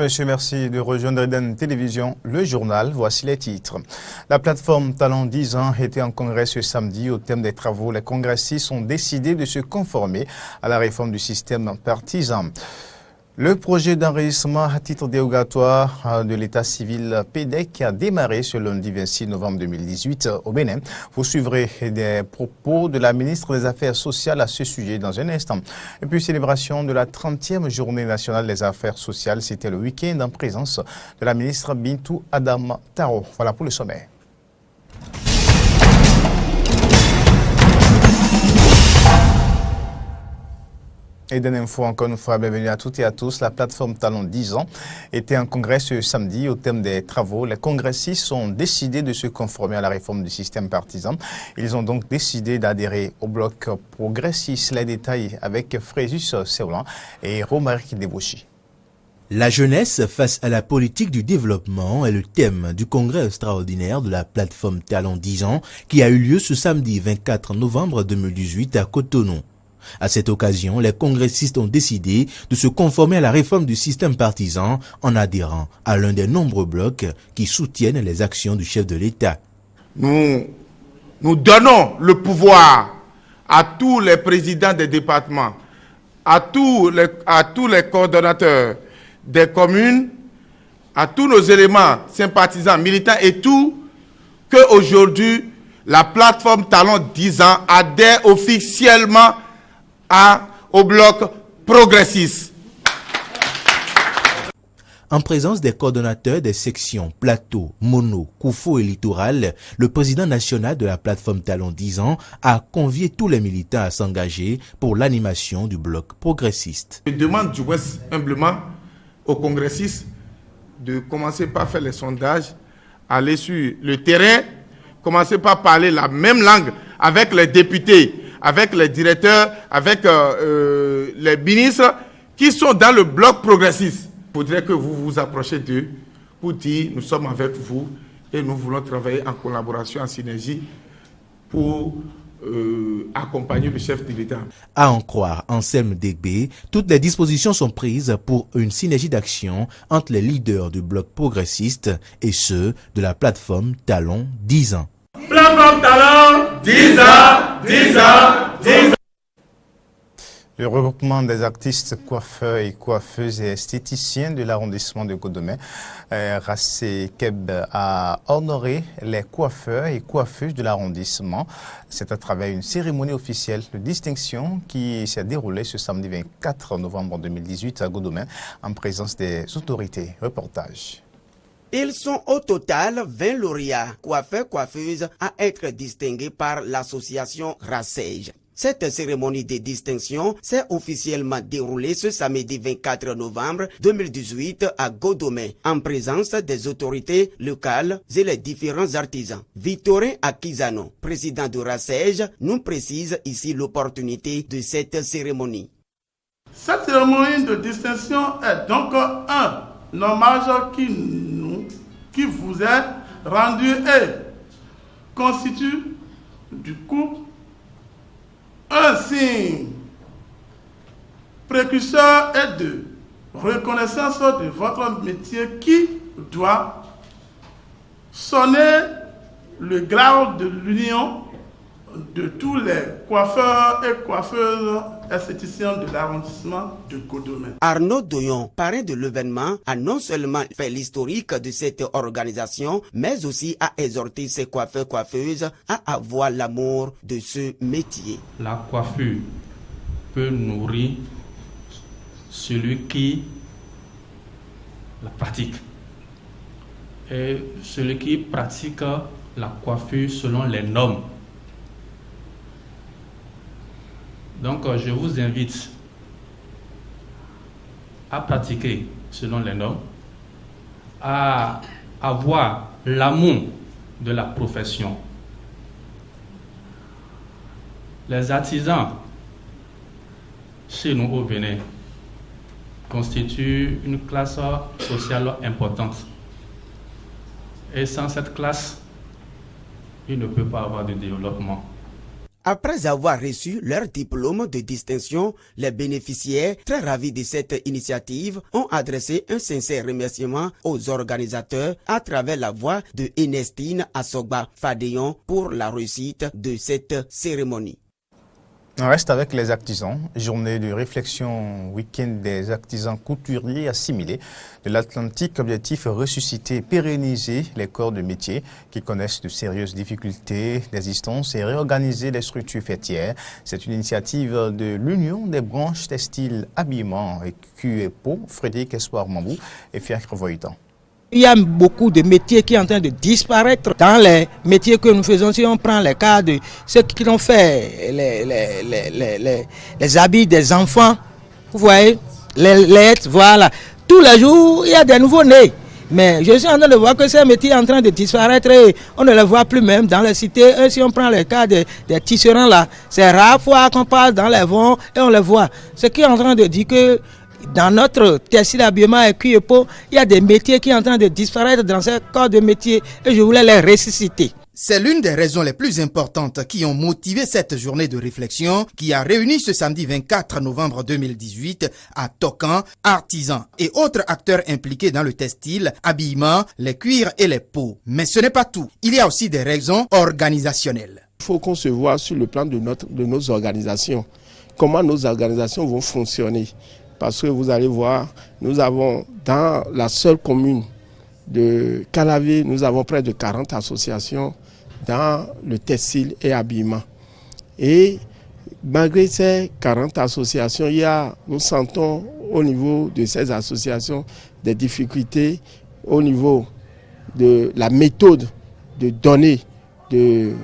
monsieur, merci de rejoindre Eden Télévision, le journal. Voici les titres. La plateforme Talent 10 ans était en congrès ce samedi. Au thème des travaux, les congressistes ont décidé de se conformer à la réforme du système partisan. Le projet d'enregistrement à titre dérogatoire de l'état civil PEDEC a démarré ce lundi 26 novembre 2018 au Bénin. Vous suivrez des propos de la ministre des Affaires sociales à ce sujet dans un instant. Et puis, célébration de la 30e journée nationale des affaires sociales. C'était le week-end en présence de la ministre Bintou Adam Taro. Voilà pour le sommet. Eden Info, encore une fois, bienvenue à toutes et à tous. La plateforme Talent 10 ans était en congrès ce samedi au thème des travaux. Les congressistes ont décidé de se conformer à la réforme du système partisan. Ils ont donc décidé d'adhérer au bloc progressiste. Les détails avec Fréjus Séoulan et Romaric Debouchi. La jeunesse face à la politique du développement est le thème du congrès extraordinaire de la plateforme Talent 10 ans qui a eu lieu ce samedi 24 novembre 2018 à Cotonou. À cette occasion, les congressistes ont décidé de se conformer à la réforme du système partisan en adhérant à l'un des nombreux blocs qui soutiennent les actions du chef de l'État. Nous donnons le pouvoir à tous les présidents des départements, à tous les coordonnateurs des communes, à tous nos éléments sympathisants, militants et tout, qu'aujourd'hui, la plateforme Talent 10 ans adhère officiellement au bloc progressiste. En présence des coordonnateurs des sections Plateau, Mono, Koufo et Littoral, le président national de la plateforme Talent 10 ans a convié tous les militants à s'engager pour l'animation du bloc progressiste. Je demande du moins humblement aux congressistes de commencer par faire les sondages, aller sur le terrain, commencer par parler la même langue avec les députés, avec les directeurs, avec les ministres qui sont dans le bloc progressiste. Il faudrait que vous vous approchiez d'eux pour dire nous sommes avec vous et nous voulons travailler en collaboration, en synergie pour accompagner le chef de l'État. À en croire Anselme Degbe, toutes les dispositions sont prises pour une synergie d'action entre les leaders du bloc progressiste et ceux de la plateforme Talent 10 ans. Plateforme Talent 10 ans, 10 ans, 10 ans. Le regroupement des artistes coiffeurs et coiffeuses et esthéticiens de l'arrondissement de Godomé, Rassé Keb, a honoré les coiffeurs et coiffeuses de l'arrondissement. C'est à travers une cérémonie officielle de distinction qui s'est déroulée ce samedi 24 novembre 2018 à Godomé en présence des autorités. Reportage. Ils sont au total 20 lauréats, coiffeurs-coiffeuses, à être distingués par l'association Rassège. Cette cérémonie de distinction s'est officiellement déroulée ce samedi 24 novembre 2018 à Godomé, en présence des autorités locales et les différents artisans. Victorin Akizano, président de Rassège, nous précise ici l'opportunité de cette cérémonie. Cette cérémonie de distinction est donc un hommage qui vous est rendu et constitue du coup un signe précurseur et de reconnaissance de votre métier qui doit sonner le glas de l'union de tous les coiffeurs et coiffeuses esthéticiens de l'arrondissement de Godomé. Arnaud Doyon, parrain de l'événement, a non seulement fait l'historique de cette organisation, mais aussi a exhorté ses coiffeurs-coiffeuses à avoir l'amour de ce métier. La coiffure peut nourrir celui qui la pratique. Et celui qui pratique la coiffure selon les normes. Donc, je vous invite à pratiquer selon les normes, à avoir l'amour de la profession. Les artisans, chez nous au Bénin, constituent une classe sociale importante. Et sans cette classe, il ne peut pas avoir de développement. Après avoir reçu leur diplôme de distinction, les bénéficiaires, très ravis de cette initiative, ont adressé un sincère remerciement aux organisateurs à travers la voix de Ernestine Assogba Fadéon pour la réussite de cette cérémonie. On reste avec les artisans. Journée de réflexion, week-end des artisans couturiers assimilés de l'Atlantique. Objectif, ressusciter, pérenniser les corps de métier qui connaissent de sérieuses difficultés d'existence et réorganiser les structures fêtières. C'est une initiative de l'Union des branches textiles, habillement et QEPO, Frédéric Espoir Mambou et Fiacre Voitan. Il y a beaucoup de métiers qui sont en train de disparaître dans les métiers que nous faisons. Si on prend les cas de ceux qui ont fait les habits des enfants, vous voyez, les lettres, voilà. Tous les jours, il y a des nouveaux nés. Mais je suis en train de voir que ces métiers sont en train de disparaître et on ne les voit plus même dans les cités. Et si on prend le cas des tisserands là, c'est rare fois qu'on passe dans les vents et on les voit. Ce qui est en train de dire que dans notre textile, habillement et QEPO, il y a des métiers qui sont en train de disparaître dans ces corps de métiers et je voulais les ressusciter. C'est l'une des raisons les plus importantes qui ont motivé cette journée de réflexion qui a réuni ce samedi 24 novembre 2018 à Tokan, artisans et autres acteurs impliqués dans le textile, habillement, les cuirs et les peaux. Mais ce n'est pas tout. Il y a aussi des raisons organisationnelles. Il faut qu'on se voit sur le plan de nos organisations. Comment nos organisations vont fonctionner. Parce que vous allez voir, nous avons dans la seule commune de Calavé, nous avons près de 40 associations dans le textile et habillement. Et malgré ces 40 associations, nous sentons au niveau de ces associations des difficultés au niveau de la méthode de donner de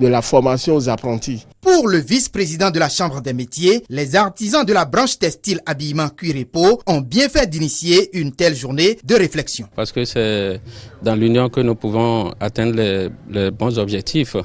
la formation aux apprentis. Pour le vice-président de la Chambre des métiers, les artisans de la branche textile, habillement, cuir et peau ont bien fait d'initier une telle journée de réflexion. Parce que c'est dans l'union que nous pouvons atteindre les bons objectifs.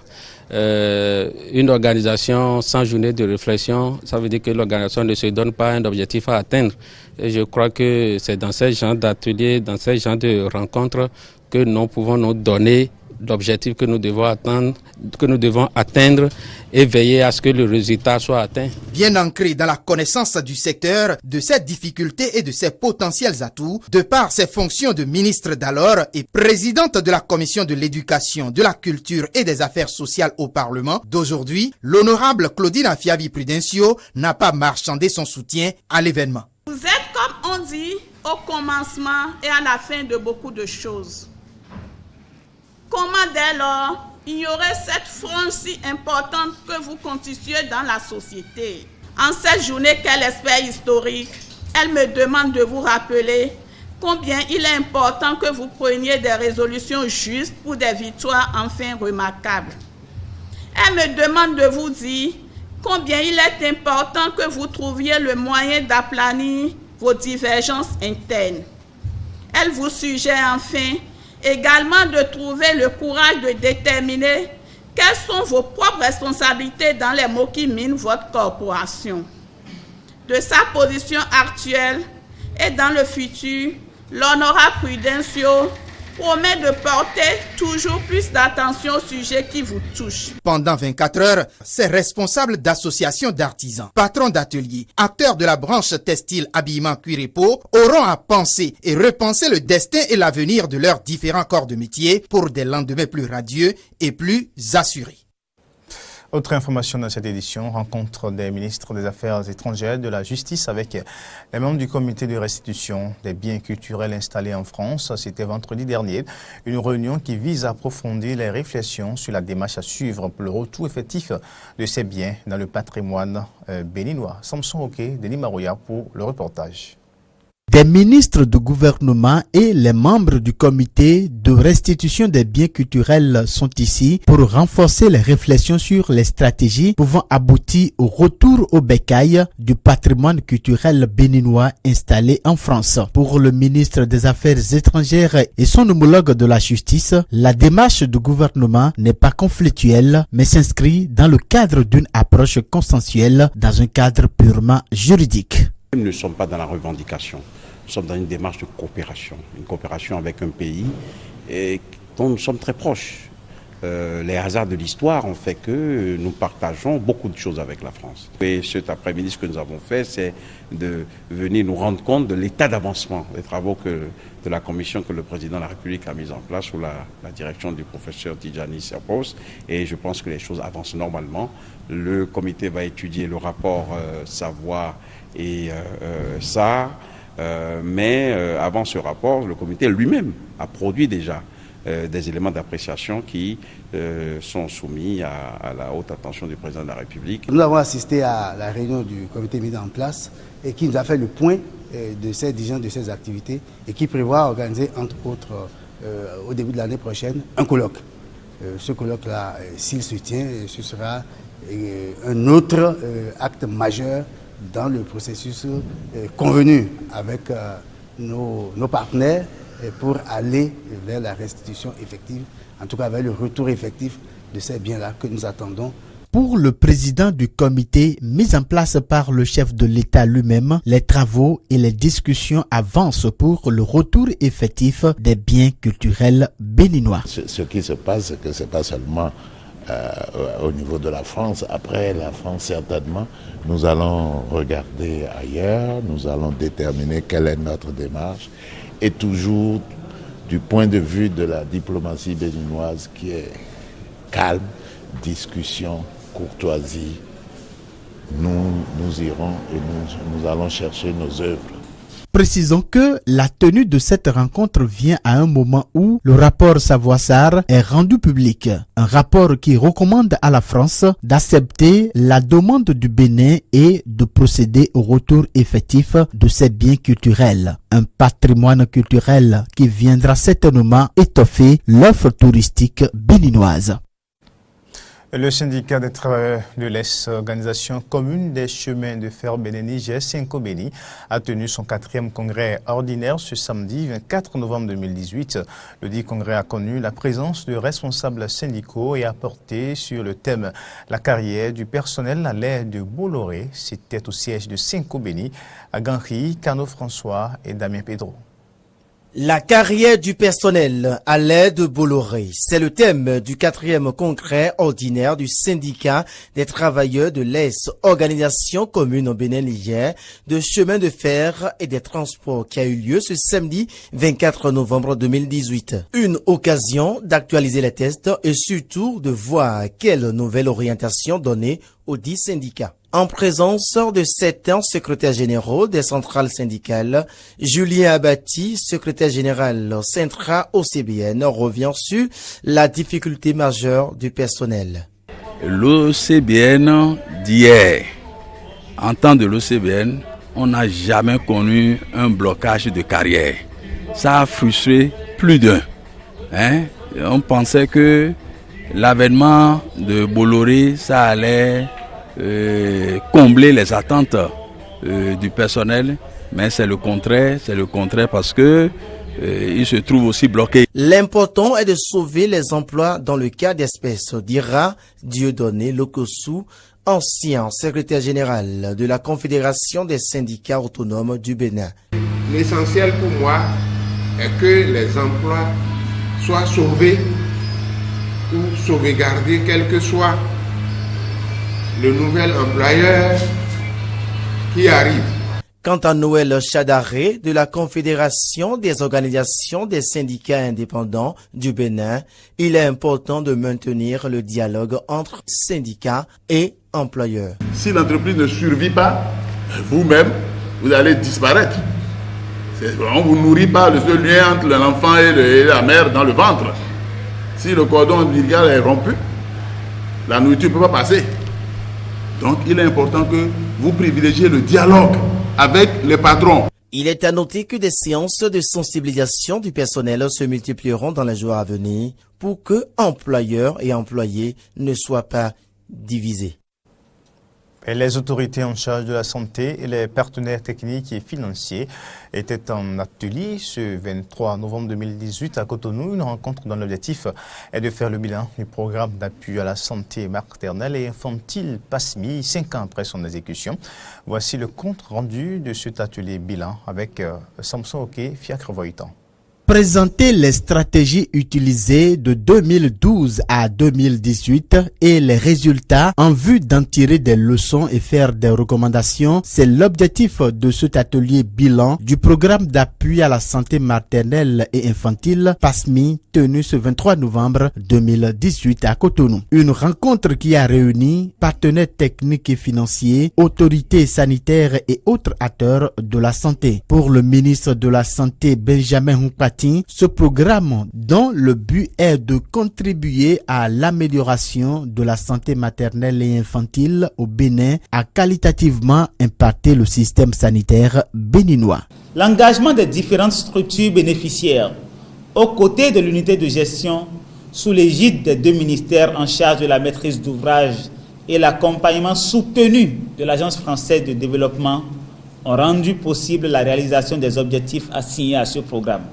Une organisation sans journée de réflexion, ça veut dire que l'organisation ne se donne pas un objectif à atteindre. Et je crois que c'est dans ces genres d'ateliers, dans ces genres de rencontres que nous pouvons nous donner l'objectif que nous devons atteindre et veiller à ce que le résultat soit atteint. Bien ancré dans la connaissance du secteur, de ses difficultés et de ses potentiels atouts, de par ses fonctions de ministre d'alors et présidente de la commission de l'éducation, de la culture et des affaires sociales au Parlement d'aujourd'hui, l'honorable Claudine Afiavi Prudencio n'a pas marchandé son soutien à l'événement. Vous êtes, comme on dit, au commencement et à la fin de beaucoup de choses. Comment dès lors ignorer cette frange si importante que vous constituez dans la société? En cette journée qu'elle espère historique, elle me demande de vous rappeler combien il est important que vous preniez des résolutions justes pour des victoires enfin remarquables. Elle me demande de vous dire combien il est important que vous trouviez le moyen d'aplanir vos divergences internes. Elle vous suggère enfin également de trouver le courage de déterminer quelles sont vos propres responsabilités dans les maux qui minent votre corporation. De sa position actuelle et dans le futur, l'honorable Prudencio promet de porter toujours plus d'attention au sujet qui vous touche. Pendant 24 heures, ces responsables d'associations d'artisans, patrons d'ateliers, acteurs de la branche textile, habillement, cuir et peau auront à penser et repenser le destin et l'avenir de leurs différents corps de métier pour des lendemains plus radieux et plus assurés. Autre information dans cette édition, rencontre des ministres des Affaires étrangères, de la Justice avec les membres du comité de restitution des biens culturels installés en France. C'était vendredi dernier, une réunion qui vise à approfondir les réflexions sur la démarche à suivre pour le retour effectif de ces biens dans le patrimoine béninois. Samson Oké, Denis Marouya pour le reportage. Des ministres du gouvernement et les membres du comité de restitution des biens culturels sont ici pour renforcer les réflexions sur les stratégies pouvant aboutir au retour au bécail du patrimoine culturel béninois installé en France. Pour le ministre des Affaires étrangères et son homologue de la justice, la démarche du gouvernement n'est pas conflictuelle mais s'inscrit dans le cadre d'une approche consensuelle dans un cadre purement juridique. Nous ne sommes pas dans la revendication, nous sommes dans une démarche de coopération. Une coopération avec un pays dont nous sommes très proches. les hasards de l'histoire ont fait que nous partageons beaucoup de choses avec la France. Et cet après-midi, ce que nous avons fait, c'est de venir nous rendre compte de l'état d'avancement des travaux de la commission que le président de la République a mise en place sous la direction du professeur Tidjani Serpos. Et je pense que les choses avancent normalement. Le comité va étudier le rapport Savoie et mais avant ce rapport, le comité lui-même a produit déjà des éléments d'appréciation qui sont soumis à la haute attention du président de la République. Nous avons assisté à la réunion du comité mis en place et qui nous a fait le point de ces dirigeants de ces activités et qui prévoit organiser entre autres au début de l'année prochaine un colloque. Ce colloque-là, s'il se tient, ce sera un autre acte majeur dans le processus convenu avec nos partenaires pour aller vers la restitution effective, en tout cas vers le retour effectif de ces biens-là que nous attendons. Pour le président du comité mis en place par le chef de l'État lui-même, les travaux et les discussions avancent pour le retour effectif des biens culturels béninois. Ce qui se passe, c'est que ce n'est pas seulement au niveau de la France. Après la France, certainement, nous allons regarder ailleurs, nous allons déterminer quelle est notre démarche. Et toujours du point de vue de la diplomatie béninoise qui est calme, discussion, courtoisie, nous irons et nous allons chercher nos œuvres. Précisons que la tenue de cette rencontre vient à un moment où le rapport Savoie-Sarr est rendu public. Un rapport qui recommande à la France d'accepter la demande du Bénin et de procéder au retour effectif de ses biens culturels. Un patrimoine culturel qui viendra certainement étoffer l'offre touristique béninoise. Le syndicat des travailleurs de l'Est, organisation commune des chemins de fer Bénin-Niger, Syncobéni, a tenu son 4e congrès ordinaire ce samedi 24 novembre 2018. Le dit congrès a connu la présence de responsables syndicaux et a porté sur le thème la carrière du personnel à l'aide de Bolloré. C'était au siège de Syncobéni, à Ganri, Cano François et Damien Pedro. La carrière du personnel à l'aide de Bolloré, c'est le thème du 4e congrès ordinaire du syndicat des travailleurs de l'Est, organisation commune au Bénin-Niger, de chemin de fer et des transports qui a eu lieu ce samedi 24 novembre 2018. Une occasion d'actualiser les tests et surtout de voir quelle nouvelle orientation donner aux 10 syndicats. En présence de 7 secrétaires généraux des centrales syndicales, Julien Abati, secrétaire général Centra OCBN, revient sur la difficulté majeure du personnel. L'OCBN d'hier, en temps de l'OCBN, on n'a jamais connu un blocage de carrière. Ça a frustré plus d'un. On pensait que l'avènement de Bolloré, ça allait combler les attentes du personnel, mais c'est le contraire parce que il se trouve aussi bloqué. L'important est de sauver les emplois dans le cas d'espèces, dira Dieudonné Lokossou, ancien secrétaire général de la Confédération des syndicats autonomes du Bénin. L'essentiel pour moi est que les emplois soient sauvés ou sauvegardés, quel que soit le nouvel employeur qui arrive. Quant à Noël Chadaré de la Confédération des organisations des syndicats indépendants du Bénin, il est important de maintenir le dialogue entre syndicats et employeurs. Si l'entreprise ne survit pas, vous-même, vous allez disparaître. On ne vous nourrit pas le seul lien entre l'enfant et la mère dans le ventre. Si le cordon ombilical est rompu, la nourriture ne peut pas passer. Donc, il est important que vous privilégiez le dialogue avec les patrons. Il est à noter que des séances de sensibilisation du personnel se multiplieront dans les jours à venir pour que employeurs et employés ne soient pas divisés. Et les autorités en charge de la santé et les partenaires techniques et financiers étaient en atelier ce 23 novembre 2018 à Cotonou. Une rencontre dont l'objectif est de faire le bilan du programme d'appui à la santé maternelle et infantile PASMI 5 ans après son exécution. Voici le compte rendu de cet atelier bilan avec Samson Oké, Fiacre Voitan. présenter les stratégies utilisées de 2012 à 2018 et les résultats en vue d'en tirer des leçons et faire des recommandations. C'est l'objectif de cet atelier bilan du programme d'appui à la santé maternelle et infantile PASMI tenu ce 23 novembre 2018 à Cotonou. Une rencontre qui a réuni partenaires techniques et financiers, autorités sanitaires et autres acteurs de la santé. Pour le ministre de la Santé Benjamin Humpati, ce programme dont le but est de contribuer à l'amélioration de la santé maternelle et infantile au Bénin a qualitativement impacté le système sanitaire béninois. L'engagement des différentes structures bénéficiaires aux côtés de l'unité de gestion sous l'égide des deux ministères en charge de la maîtrise d'ouvrage et l'accompagnement soutenu de l'Agence française de développement ont rendu possible la réalisation des objectifs assignés à ce programme.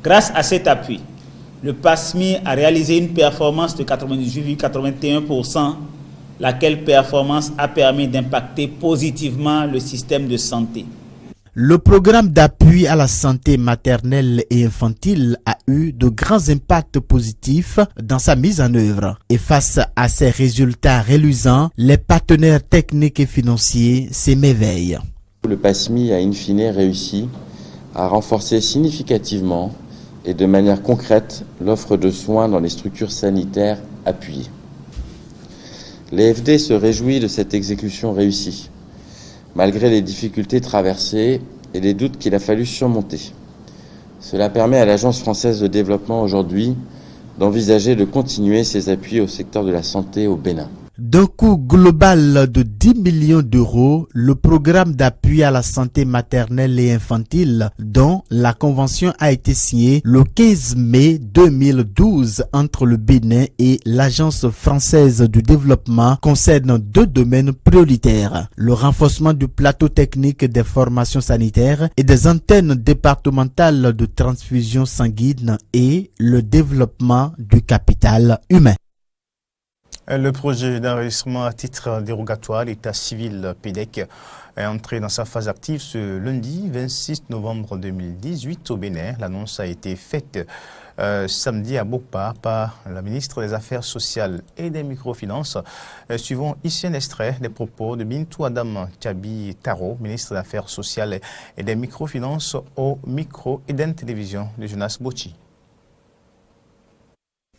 Grâce à cet appui, le PASMI a réalisé une performance de 98,81%, laquelle performance a permis d'impacter positivement le système de santé. Le programme d'appui à la santé maternelle et infantile a eu de grands impacts positifs dans sa mise en œuvre. Et face à ces résultats reluisants, les partenaires techniques et financiers s'émerveillent. Le PASMI a in fine réussi à renforcer significativement et de manière concrète l'offre de soins dans les structures sanitaires appuyées. L'EFD se réjouit de cette exécution réussie, malgré les difficultés traversées et les doutes qu'il a fallu surmonter. Cela permet à l'Agence française de développement aujourd'hui d'envisager de continuer ses appuis au secteur de la santé au Bénin. D'un coût global de 10 millions d'euros, le programme d'appui à la santé maternelle et infantile, dont la convention a été signée le 15 mai 2012 entre le Bénin et l'Agence française du développement, concerne deux domaines prioritaires: le renforcement du plateau technique des formations sanitaires et des antennes départementales de transfusion sanguine et le développement du capital humain. Le projet d'enregistrement à titre dérogatoire l'état civil PEDEC est entré dans sa phase active ce lundi 26 novembre 2018 au Bénin. L'annonce a été faite samedi à Bokpa par la ministre des Affaires sociales et des microfinances. Suivons ici un extrait des propos de Bintou Adam Tchabi Taro, ministre des Affaires sociales et des microfinances au micro Eden Télévision de Jonas Bochi.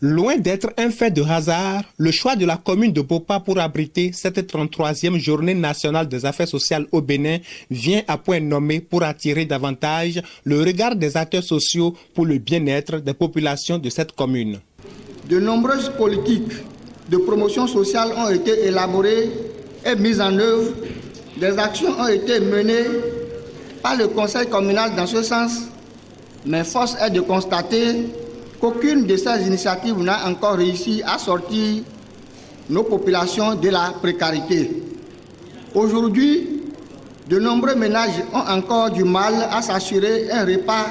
Loin d'être un fait de hasard, le choix de la commune de Bopa pour abriter cette 33e journée nationale des affaires sociales au Bénin vient à point nommé pour attirer davantage le regard des acteurs sociaux pour le bien-être des populations de cette commune. De nombreuses politiques de promotion sociale ont été élaborées et mises en œuvre. Des actions ont été menées par le conseil communal dans ce sens, mais force est de constater qu'aucune de ces initiatives n'a encore réussi à sortir nos populations de la précarité. Aujourd'hui, de nombreux ménages ont encore du mal à s'assurer un repas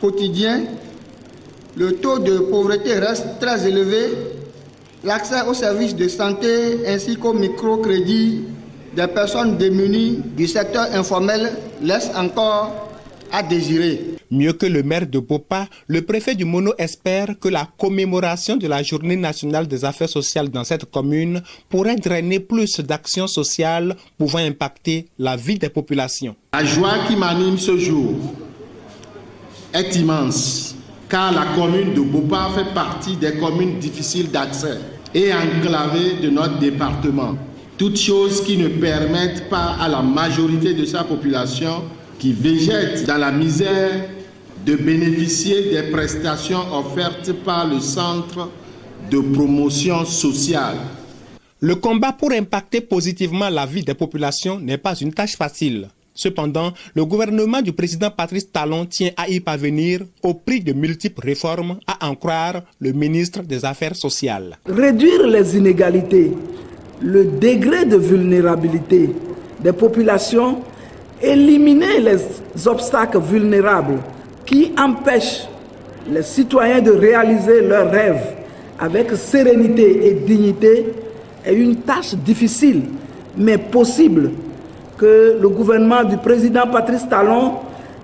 quotidien. Le taux de pauvreté reste très élevé. L'accès aux services de santé ainsi qu'au microcrédit des personnes démunies du secteur informel laisse encore à désirer. Mieux que le maire de Bopa, le préfet du Mono espère que la commémoration de la Journée nationale des affaires sociales dans cette commune pourrait drainer plus d'actions sociales pouvant impacter la vie des populations. La joie qui m'anime ce jour est immense, car la commune de Bopa fait partie des communes difficiles d'accès et enclavées de notre département. Toutes choses qui ne permettent pas à la majorité de sa population qui végète dans la misère de bénéficier des prestations offertes par le Centre de promotion sociale. Le combat pour impacter positivement la vie des populations n'est pas une tâche facile. Cependant, le gouvernement du président Patrice Talon tient à y parvenir au prix de multiples réformes, à en croire le ministre des Affaires sociales. Réduire les inégalités, le degré de vulnérabilité des populations, éliminer les obstacles vulnérables qui empêchent les citoyens de réaliser leurs rêves avec sérénité et dignité est une tâche difficile, mais possible, que le gouvernement du président Patrice Talon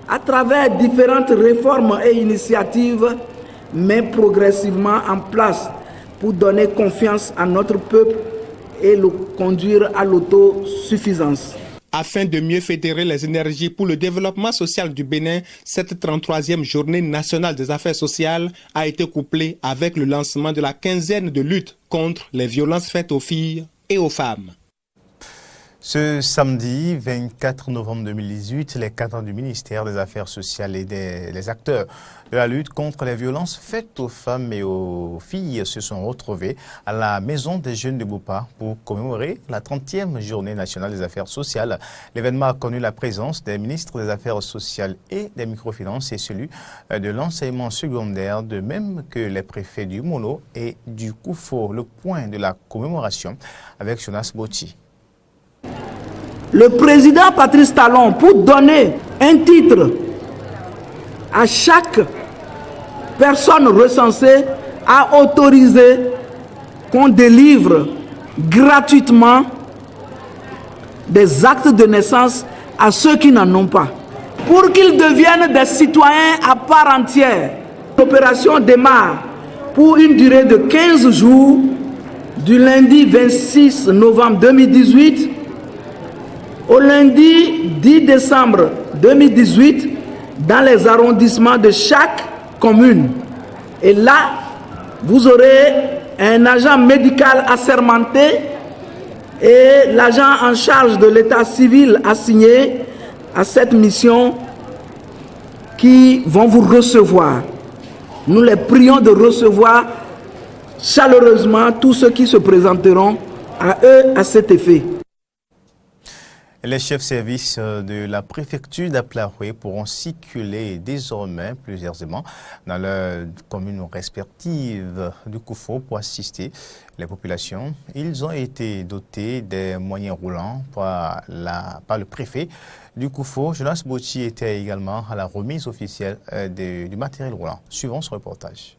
à travers différentes réformes et initiatives, met progressivement en place pour donner confiance à notre peuple et le conduire à l'autosuffisance. Afin de mieux fédérer les énergies pour le développement social du Bénin, cette 33e journée nationale des affaires sociales a été couplée avec le lancement de la quinzaine de lutte contre les violences faites aux filles et aux femmes. Ce samedi 24 novembre 2018, les cadres du ministère des Affaires sociales et les acteurs de la lutte contre les violences faites aux femmes et aux filles se sont retrouvés à la Maison des Jeunes de Bopa pour commémorer la 30e journée nationale des affaires sociales. L'événement a connu la présence des ministres des Affaires sociales et des microfinances et celui de l'enseignement secondaire, de même que les préfets du Mono et du Koufo. Le point de la commémoration avec Jonas Boti. Le président Patrice Talon, pour donner un titre à chaque personne recensée, a autorisé qu'on délivre gratuitement des actes de naissance à ceux qui n'en ont pas, pour qu'ils deviennent des citoyens à part entière. L'opération démarre pour une durée de 15 jours, du lundi 26 novembre 2018 au lundi 10 décembre 2018 dans les arrondissements de chaque commune. Et là, vous aurez un agent médical assermenté et l'agent en charge de l'état civil assigné à cette mission qui vont vous recevoir. Nous les prions de recevoir chaleureusement tous ceux qui se présenteront à eux à cet effet. Les chefs services de la préfecture d'Aplaroué pourront circuler désormais plus aisément dans leurs communes respectives du Koufo pour assister les populations. Ils ont été dotés des moyens roulants par le préfet du Koufo. Jonas Boti était également à la remise officielle du matériel roulant. Suivons ce reportage.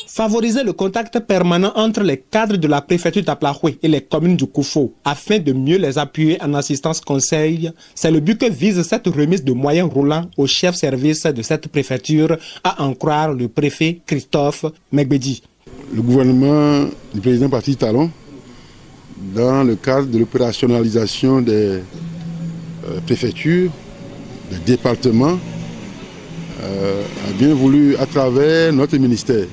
Favoriser le contact permanent entre les cadres de la préfecture d'Aplaroué et les communes du Koufo afin de mieux les appuyer en assistance conseil, c'est le but que vise cette remise de moyens roulants au chef service de cette préfecture, à en croire le préfet Christophe Megbedi. Le gouvernement du président Patrice Talon, dans le cadre de l'opérationnalisation des préfectures, des départements, a bien voulu, à travers notre ministère,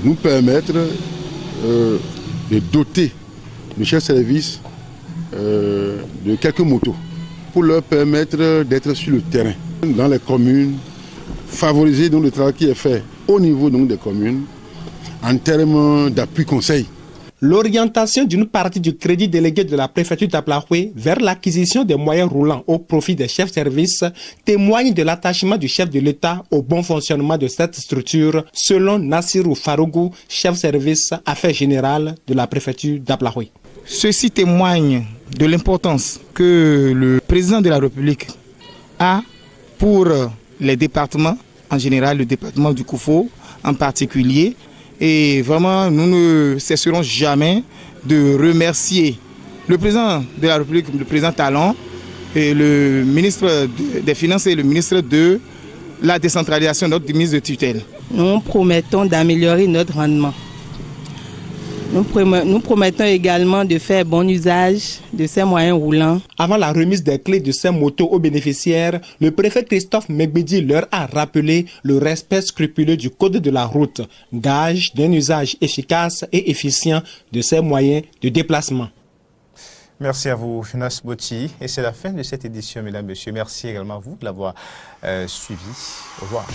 nous permettre de doter le chef service de quelques motos pour leur permettre d'être sur le terrain, dans les communes, favoriser donc le travail qui est fait au niveau donc des communes en termes d'appui conseil. L'orientation d'une partie du crédit délégué de la préfecture d'Aplaroué vers l'acquisition des moyens roulants au profit des chefs services témoigne de l'attachement du chef de l'État au bon fonctionnement de cette structure, selon Nassirou Farougou, chef service affaires générales de la préfecture d'Aplaroué. Ceci témoigne de l'importance que le président de la République a pour les départements, en général le département du Koufo en particulier. Et vraiment, nous ne cesserons jamais de remercier le président de la République, le président Talon, et le ministre des Finances et le ministre de la décentralisation, notre ministre de tutelle. Nous promettons d'améliorer notre rendement. Nous promettons également de faire bon usage de ces moyens roulants. Avant la remise des clés de ces motos aux bénéficiaires, le préfet Christophe Megbedi leur a rappelé le respect scrupuleux du code de la route, gage d'un usage efficace et efficient de ces moyens de déplacement. Merci à vous, Jonas Boti. Et c'est la fin de cette édition, mesdames et messieurs. Merci également à vous de l'avoir suivi. Au revoir.